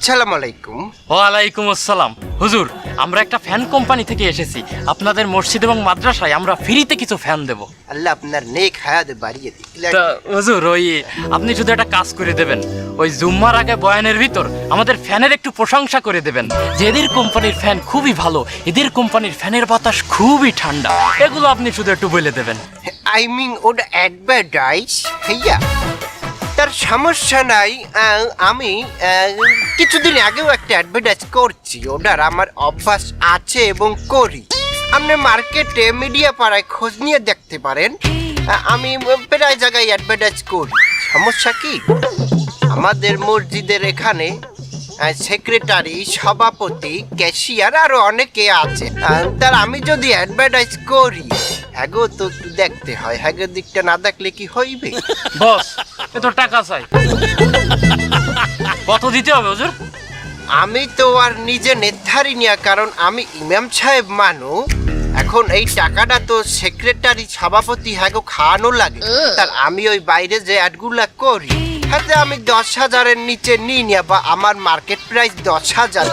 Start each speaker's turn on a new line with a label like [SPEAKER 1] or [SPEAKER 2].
[SPEAKER 1] আসসালামু আলাইকুম।
[SPEAKER 2] ওয়ালাইকুম আসসালাম। হুজুর, আমরা একটা ফ্যান কোম্পানি থেকে এসেছি। আপনাদের মসজিদ এবং মাদ্রাসায় আমরা ফ্রিতে কিছু ফ্যান দেব।
[SPEAKER 1] আল্লাহ আপনার নেক হায়াত বাড়িয়ে দিক।
[SPEAKER 2] তা হুজুর, আপনি শুধু একটা কাজ করে দেবেন, ওই জুম্মার আগে বয়ানের ভিতর আমাদের ফ্যানের একটু প্রশংসা করে দেবেন যে এদের কোম্পানির ফ্যান খুবই ভালো, এদের কোম্পানির ফ্যানের বাতাস খুবই ঠান্ডা। এগুলো আপনি শুধু একটু বলে দেবেন।
[SPEAKER 1] আই মিন ওটা অ্যাডভার্টাইজ ভাইয়া, তার সমস্যা নাই। আমি কিছুদিন আগেও একটা অ্যাডভার্টাইজ করছি, ওটার আমার অভ্যাস আছে এবং করি। আপনি মার্কেটে মিডিয়া পাড়ায় খোঁজ নিয়ে দেখতে পারেন। আমি প্রায় জায়গায় অ্যাডভার্টাইজ করি। সমস্যা কি, আমাদের মসজিদের এখানে সেক্রেটারি, সভাপতি, ক্যাশিয়ার আরো অনেকে আছে। তার আমি যদি অ্যাডভার্টাইজ করি, হ্যাগো তো একটু দেখতে হয়, হ্যাগোর দিকটা না দেখলে কি হইবে?
[SPEAKER 2] বস, এ তো টাকা চাই। কত দিতে হবে হুজুর?
[SPEAKER 1] আমি তো আর নিজে নির্ধারিত না, কারণ আমি ইমাম সাহেব মানু। এখন এই টাকাটা তো সেক্রেটারি, সভাপতি হ্যাগো খাওয়ানো লাগে। তার আমি ওই বাইরে যে অ্যাডগুলা করি, হাতে আমি 10,000-এর নিচে নিই না, বা আমার মার্কেট প্রাইস 10,000।